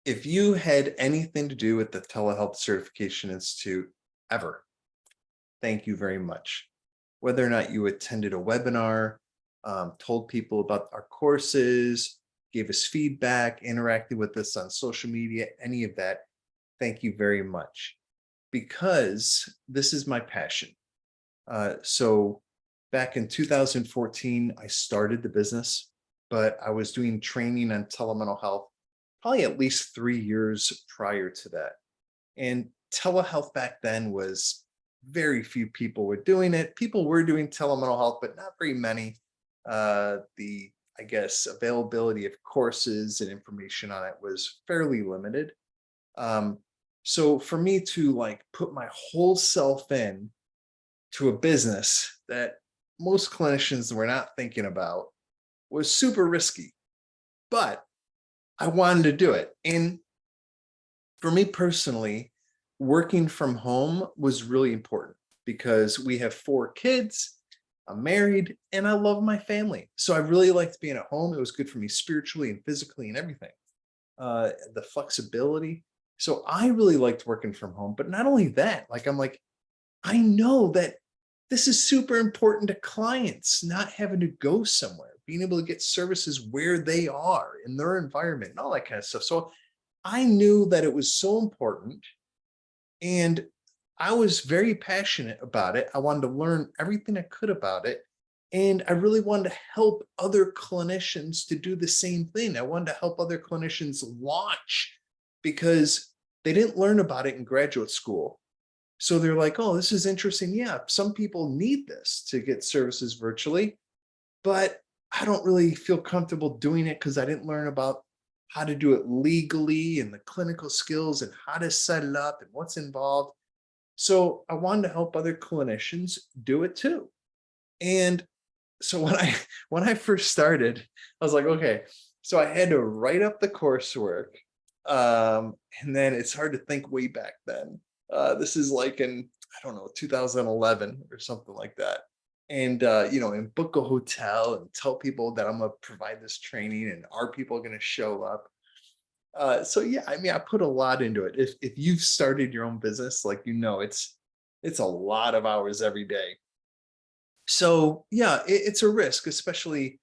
If you had anything to do with the Telehealth Certification Institute ever, thank you very much. Whether or not you attended a webinar, told people about our courses, gave us feedback, interacted with us on social media, any of that, thank you very much. Because this is my passion. So back in 2014, I started the business, but I was doing training on telemental health probably at least 3 years prior to that. And telehealth back then was very few people were doing it. People were doing telemental health, but not very many. The I guess availability of courses and information on it was fairly limited. Um, so for me to like put my whole self in to a business that most clinicians were not thinking about was super risky, but I wanted to do it. And for me personally, working from home was really important because we have 4 kids. I'm married and I love my family. So I really liked being at home. It was good for me spiritually and physically and everything. The flexibility. So I really liked working from home. But not only that, like I'm like, I know that this is super important to clients, not having to go somewhere, being able to get services where they are in their environment and all that kind of stuff. So I knew that it was so important and I was very passionate about it. I wanted to learn everything I could about it. And I really wanted to help other clinicians to do the same thing. I wanted to help other clinicians launch because they didn't learn about it in graduate school. So they're like, oh, this is interesting. Yeah, some people need this to get services virtually, but I don't really feel comfortable doing it because I didn't learn about how to do it legally and the clinical skills and how to set it up and what's involved. So I wanted to help other clinicians do it too. And so when I first started, I was like, okay, so I had to write up the coursework. And then it's hard to think way back then. This is like in, I don't know, 2011 or something like that. And and book a hotel and tell people that I'm gonna provide this training and are people going to show up? So yeah, I mean, I put a lot into it. If you've started your own business, like it's a lot of hours every day. So yeah, it's a risk, especially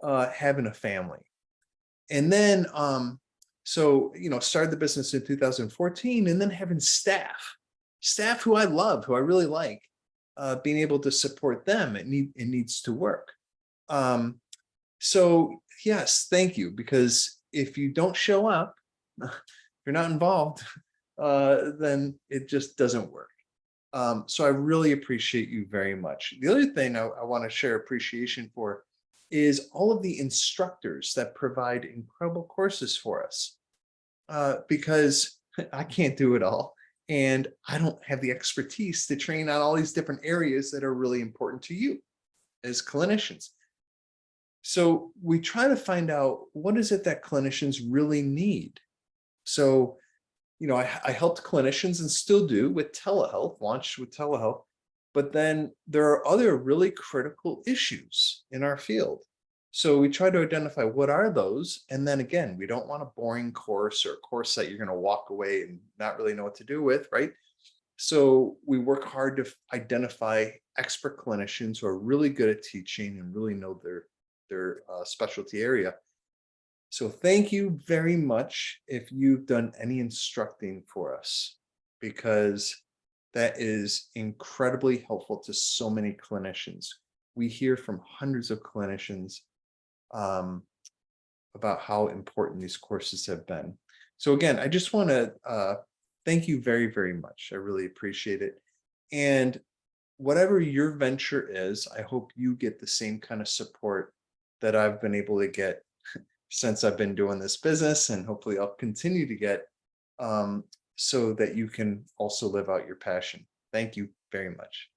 having a family. And then so started the business in 2014, and then having staff who I love, who I really like, being able to support them, it needs to work. Um, so yes, thank you, because if you don't show up, if you're not involved, then it just doesn't work. So I really appreciate you very much. The other thing I want to share appreciation for is all of the instructors that provide incredible courses for us, because I can't do it all. And I don't have the expertise to train on all these different areas that are really important to you as clinicians. So we try to find out what is it that clinicians really need. So I helped clinicians and still do with telehealth, launched with telehealth, but then there are other really critical issues in our field. So we try to identify what are those. And then again, we don't want a boring course or a course that you're going to walk away and not really know what to do with, right? So we work hard to identify expert clinicians who are really good at teaching and really know their specialty area. So thank you very much if you've done any instructing for us, because that is incredibly helpful to so many clinicians. We hear from hundreds of clinicians um, about how important these courses have been. So again, I just want to thank you very, very much. I really appreciate it. And whatever your venture is, I hope you get the same kind of support that I've been able to get since I've been doing this business, and hopefully I'll continue to get, um, so that you can also live out your passion. Thank you very much.